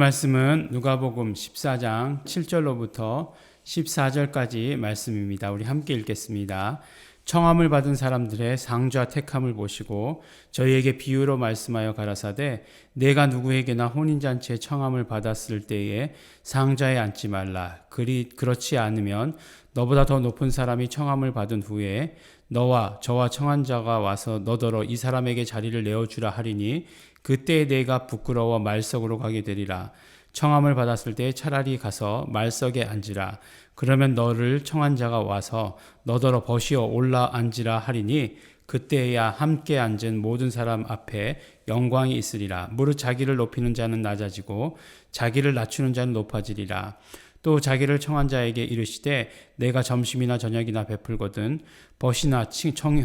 말씀은 누가복음 14장 7절로부터 14절까지 말씀입니다. 우리 함께 읽겠습니다. 청함을 받은 사람들의 상좌 택함을 보시고 저희에게 비유로 말씀하여 가라사대 내가 누구에게나 혼인잔치에 청함을 받았을 때에 상좌에 앉지 말라. 그렇지 않으면 너보다 더 높은 사람이 청함을 받은 후에 너와 저와 청한 자가 와서 너더러 이 사람에게 자리를 내어주라 하리니 그때 내가 부끄러워 말석으로 가게 되리라. 청함을 받았을 때 차라리 가서 말석에 앉으라. 그러면 너를 청한 자가 와서 너더러 버시어 올라 앉으라 하리니 그때야 함께 앉은 모든 사람 앞에 영광이 있으리라. 무릇 자기를 높이는 자는 낮아지고 자기를 낮추는 자는 높아지리라. 또 자기를 청한 자에게 이르시되 내가 점심이나 저녁이나 베풀거든 벗이나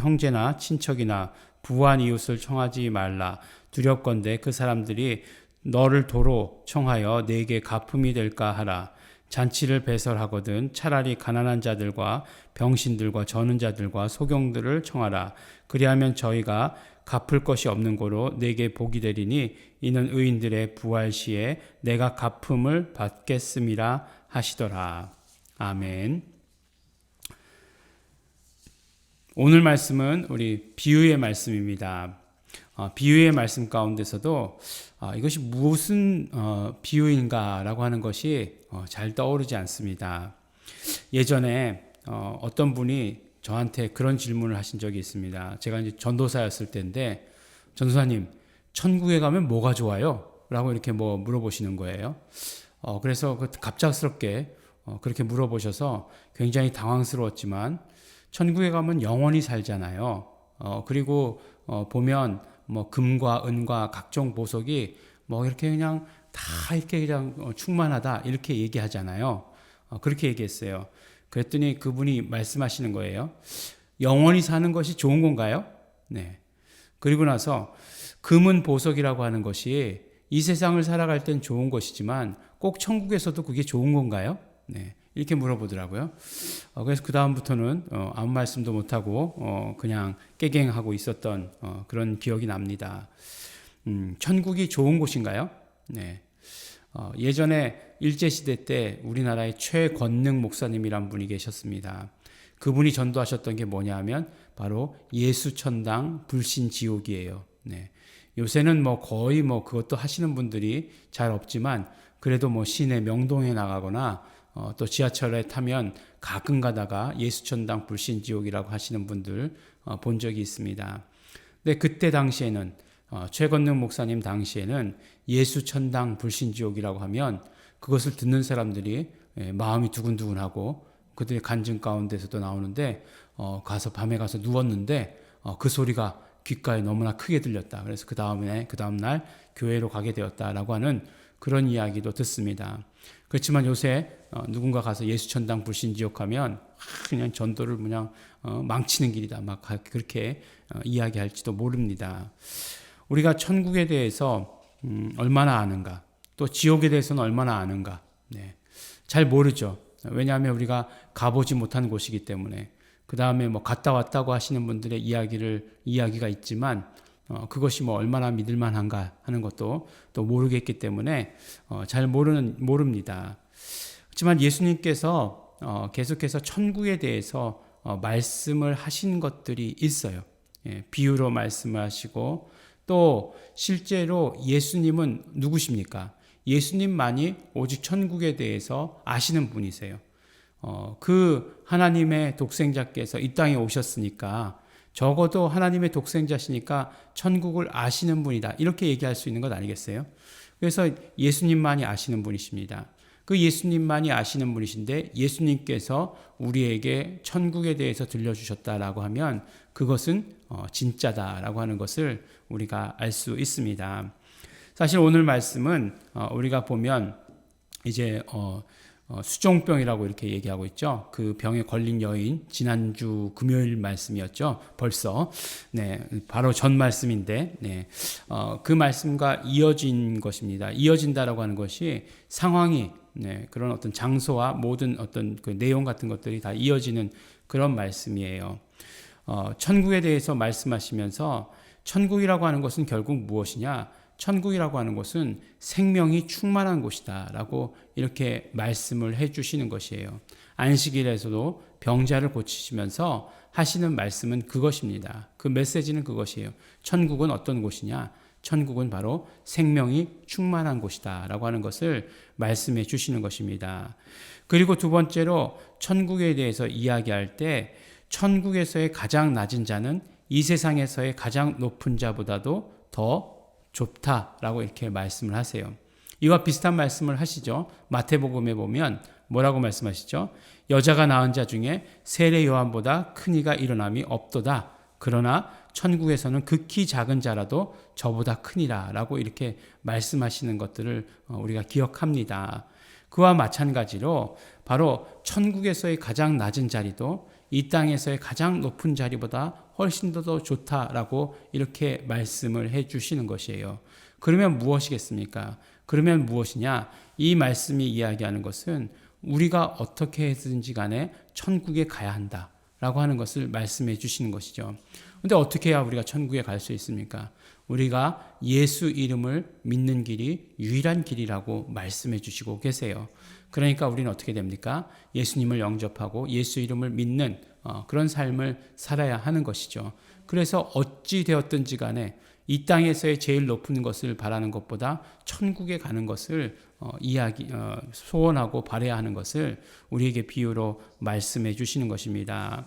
형제나 친척이나 부한 이웃을 청하지 말라. 두렵건대 그 사람들이 너를 도로 청하여 내게 가품이 될까 하라. 잔치를 배설하거든 차라리 가난한 자들과 병신들과 저는 자들과 소경들을 청하라. 그리하면 저희가 갚을 것이 없는 고로 내게 복이 되리니 이는 의인들의 부활 시에 내가 갚음을 받겠음이라 하시더라. 아멘. 오늘 말씀은 우리 비유의 말씀입니다. 비유의 말씀 가운데서도 이것이 무슨 비유인가라고 하는 것이 잘 떠오르지 않습니다. 예전에 어떤 분이 저한테 그런 질문을 하신 적이 있습니다. 제가 이제 전도사였을 때인데 전도사님 천국에 가면 뭐가 좋아요? 라고 이렇게 물어보시는 거예요. 그래서 갑작스럽게 그렇게 물어보셔서 굉장히 당황스러웠지만 천국에 가면 영원히 살잖아요. 그리고 보면 금과 은과 각종 보석이 이렇게 그냥 다 이렇게 그냥 충만하다 이렇게 얘기하잖아요. 그렇게 얘기했어요. 그랬더니 그분이 말씀하시는 거예요. 영원히 사는 것이 좋은 건가요? 네. 그리고 나서 금은 보석이라고 하는 것이 이 세상을 살아갈 땐 좋은 것이지만 꼭 천국에서도 그게 좋은 건가요? 네. 이렇게 물어보더라고요. 그래서 그 다음부터는 아무 말씀도 못하고 그냥 깨갱하고 있었던 그런 기억이 납니다. 천국이 좋은 곳인가요? 네. 예전에 일제시대 때 우리나라의 최권능 목사님이란 분이 계셨습니다. 그분이 전도하셨던 게 뭐냐 하면 바로 예수천당 불신지옥이에요. 네. 요새는 거의 그것도 하시는 분들이 잘 없지만 그래도 시내 명동에 나가거나 또 지하철에 타면 가끔 가다가 예수천당 불신지옥이라고 하시는 분들 본 적이 있습니다. 근데 그때 당시에는 최건능 목사님 당시에는 예수천당 불신지옥이라고 하면 그것을 듣는 사람들이 마음이 두근두근하고 그들의 간증 가운데서도 나오는데 가서 밤에 가서 누웠는데 그 소리가 귓가에 너무나 크게 들렸다. 그래서 그 다음날 교회로 가게 되었다라고 하는 그런 이야기도 듣습니다. 그렇지만 요새 누군가 가서 예수천당 불신지옥 하면 그냥 전도를 그냥 망치는 길이다 막 그렇게 이야기할지도 모릅니다. 우리가 천국에 대해서 얼마나 아는가, 또 지옥에 대해서는 얼마나 아는가, 네. 잘 모르죠. 왜냐하면 우리가 가보지 못한 곳이기 때문에. 그 다음에 갔다 왔다고 하시는 분들의 이야기가 있지만 그것이 얼마나 믿을만한가 하는 것도 또 모르겠기 때문에 잘 모릅니다. 하지만 예수님께서 계속해서 천국에 대해서 말씀을 하신 것들이 있어요. 비유로 말씀을 하시고 또 실제로 예수님은 누구십니까? 예수님만이 오직 천국에 대해서 아시는 분이세요. 그 하나님의 독생자께서 이 땅에 오셨으니까 적어도 하나님의 독생자시니까 천국을 아시는 분이다. 이렇게 얘기할 수 있는 것 아니겠어요? 그래서 예수님만이 아시는 분이십니다. 그 예수님만이 아시는 분이신데 예수님께서 우리에게 천국에 대해서 들려주셨다라고 하면 그것은 진짜다라고 하는 것을 우리가 알 수 있습니다. 사실 오늘 말씀은 우리가 보면 이제 수종병이라고 이렇게 얘기하고 있죠. 그 병에 걸린 여인 지난주 금요일 말씀이었죠. 벌써 네, 바로 전 말씀인데 네, 그 말씀과 이어진 것입니다. 이어진다라고 하는 것이 상황이 네, 그런 어떤 장소와 모든 어떤 그 내용 같은 것들이 다 이어지는 그런 말씀이에요. 천국에 대해서 말씀하시면서 천국이라고 하는 것은 결국 무엇이냐? 천국이라고 하는 곳은 생명이 충만한 곳이다라고 이렇게 말씀을 해주시는 것이에요. 안식일에서도 병자를 고치시면서 하시는 말씀은 그것입니다. 그 메시지는 그것이에요. 천국은 어떤 곳이냐? 천국은 바로 생명이 충만한 곳이다라고 하는 것을 말씀해 주시는 것입니다. 그리고 두 번째로 천국에 대해서 이야기할 때 천국에서의 가장 낮은 자는 이 세상에서의 가장 높은 자보다도 더 좋다라고 이렇게 말씀을 하세요. 이와 비슷한 말씀을 하시죠. 마태복음에 보면 뭐라고 말씀하시죠? 여자가 낳은 자 중에 세례 요한보다 큰 이가 일어남이 없도다. 그러나 천국에서는 극히 작은 자라도 저보다 크니라 라고 이렇게 말씀하시는 것들을 우리가 기억합니다. 그와 마찬가지로 바로 천국에서의 가장 낮은 자리도 이 땅에서의 가장 높은 자리보다 훨씬 더 좋다라고 이렇게 말씀을 해 주시는 것이에요. 그러면 무엇이겠습니까? 그러면 무엇이냐? 이 말씀이 이야기하는 것은 우리가 어떻게 해서든지 간에 천국에 가야 한다라고 하는 것을 말씀해 주시는 것이죠. 근데 어떻게 해야 우리가 천국에 갈 수 있습니까? 우리가 예수 이름을 믿는 길이 유일한 길이라고 말씀해 주시고 계세요. 그러니까 우리는 어떻게 됩니까? 예수님을 영접하고 예수 이름을 믿는 그런 삶을 살아야 하는 것이죠. 그래서 어찌 되었든지 간에 이 땅에서의 제일 높은 것을 바라는 것보다 천국에 가는 것을 소원하고 바라야 하는 것을 우리에게 비유로 말씀해 주시는 것입니다.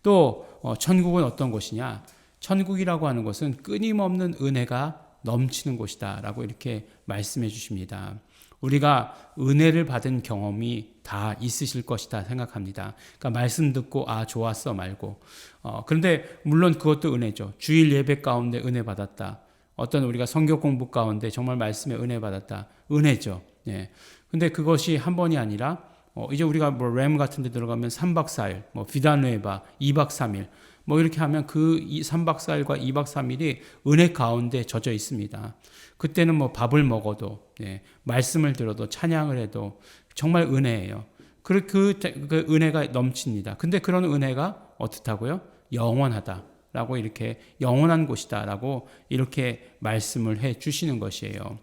또 천국은 어떤 곳이냐? 천국이라고 하는 것은 끊임없는 은혜가 넘치는 곳이다 라고 이렇게 말씀해 주십니다. 우리가 은혜를 받은 경험이 다 있으실 것이다 생각합니다. 그러니까 말씀 듣고 좋았어 말고 그런데 물론 그것도 은혜죠. 주일 예배 가운데 은혜 받았다. 어떤 우리가 성경 공부 가운데 정말 말씀에 은혜 받았다. 은혜죠. 예. 근데 그것이 한 번이 아니라 이제 우리가 램 같은 데 들어가면 3박 4일, 비다누에바 2박 3일 이렇게 하면 그 3박 4일과 2박 3일이 은혜 가운데 젖어 있습니다. 그때는 밥을 먹어도, 말씀을 들어도, 찬양을 해도 정말 은혜예요. 그 은혜가 넘칩니다. 근데 그런 은혜가 어떻다고요? 영원하다라고 이렇게 영원한 곳이다라고 이렇게 말씀을 해 주시는 것이에요.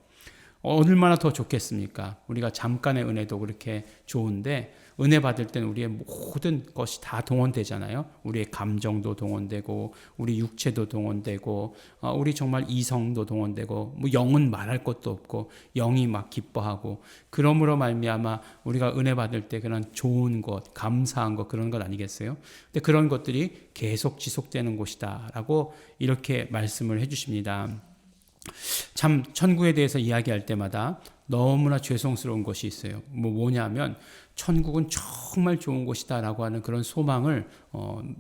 얼마나 더 좋겠습니까? 우리가 잠깐의 은혜도 그렇게 좋은데 은혜 받을 때는 우리의 모든 것이 다 동원되잖아요. 우리의 감정도 동원되고 우리 육체도 동원되고 우리 정말 이성도 동원되고 영은 말할 것도 없고 영이 막 기뻐하고 그러므로 말미암아 우리가 은혜 받을 때 그런 좋은 것, 감사한 것 그런 것 아니겠어요? 근데 그런 것들이 계속 지속되는 곳이다라고 이렇게 말씀을 해주십니다. 참 천국에 대해서 이야기할 때마다 너무나 죄송스러운 것이 있어요. 뭐냐면 천국은 정말 좋은 곳이다라고 하는 그런 소망을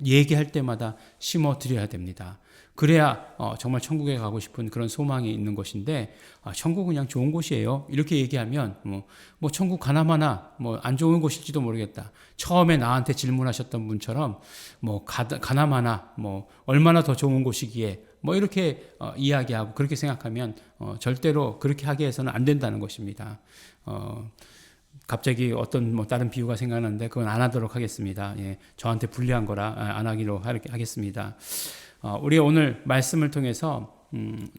얘기할 때마다 심어 드려야 됩니다. 그래야 정말 천국에 가고 싶은 그런 소망이 있는 것인데 천국은 그냥 좋은 곳이에요. 이렇게 얘기하면 천국 가나마나 안 좋은 곳일지도 모르겠다. 처음에 나한테 질문하셨던 분처럼 가나마나 얼마나 더 좋은 곳이기에 이렇게 이야기하고 그렇게 생각하면 절대로 그렇게 하게 해서는 안 된다는 것입니다. 갑자기 어떤 다른 비유가 생각나는데 그건 안 하도록 하겠습니다. 예, 저한테 불리한 거라 안 하기로 하겠습니다. 우리 오늘 말씀을 통해서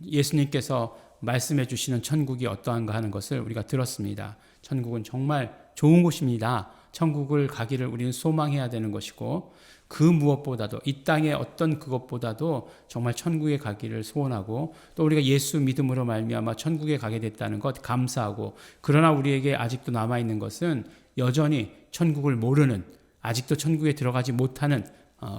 예수님께서 말씀해 주시는 천국이 어떠한가 하는 것을 우리가 들었습니다. 천국은 정말 좋은 곳입니다. 천국을 가기를 우리는 소망해야 되는 것이고 그 무엇보다도 이 땅의 어떤 그것보다도 정말 천국에 가기를 소원하고 또 우리가 예수 믿음으로 말미암아 천국에 가게 됐다는 것 감사하고 그러나 우리에게 아직도 남아있는 것은 여전히 천국을 모르는 아직도 천국에 들어가지 못하는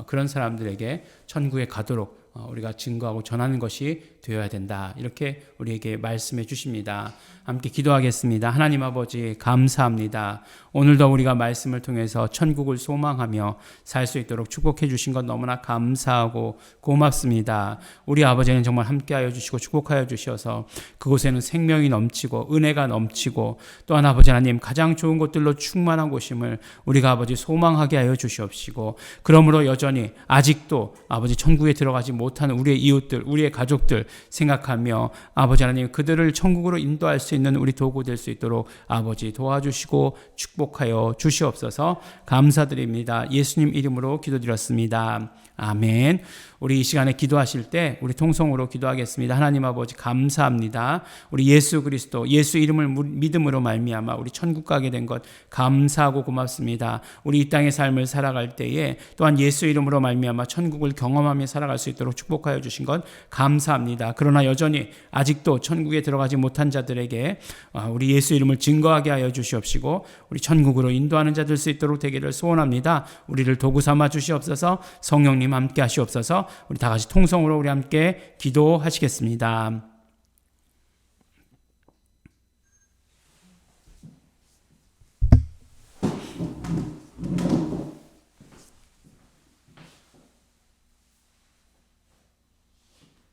그런 사람들에게 천국에 가도록 우리가 증거하고 전하는 것이 되어야 된다. 이렇게 우리에게 말씀해 주십니다. 함께 기도하겠습니다. 하나님 아버지 감사합니다. 오늘도 우리가 말씀을 통해서 천국을 소망하며 살 수 있도록 축복해 주신 것 너무나 감사하고 고맙습니다. 우리 아버지는 정말 함께하여 주시고 축복하여 주셔서 그곳에는 생명이 넘치고 은혜가 넘치고 또한 아버지 하나님 가장 좋은 것들로 충만한 곳임을 우리가 아버지 소망하게 하여 주시옵시고 그러므로 여전히 아직도 아버지 천국에 들어가지 못하는 우리의 이웃들, 우리의 가족들 생각하며 아버지 하나님 그들을 천국으로 인도할 수 있는 우리 도구 될 수 있도록 아버지 도와주시고 축복하여 주시옵소서. 감사드립니다. 예수님 이름으로 기도드렸습니다. 아멘. 우리 이 시간에 기도하실 때 우리 통성으로 기도하겠습니다. 하나님 아버지 감사합니다. 우리 예수 그리스도 예수 이름을 믿음으로 말미암아 우리 천국 가게 된 것 감사하고 고맙습니다. 우리 이 땅의 삶을 살아갈 때에 또한 예수 이름으로 말미암아 천국을 경험하며 살아갈 수 있도록 축복하여 주신 것 감사합니다. 그러나 여전히 아직도 천국에 들어가지 못한 자들에게 우리 예수 이름을 증거하게 하여 주시옵시고 우리 천국으로 인도하는 자 될 수 있도록 되기를 소원합니다. 우리를 도구 삼아 주시옵소서. 성령님 함께 하시옵소서. 우리 다 같이 통성으로 우리 함께 기도하시겠습니다.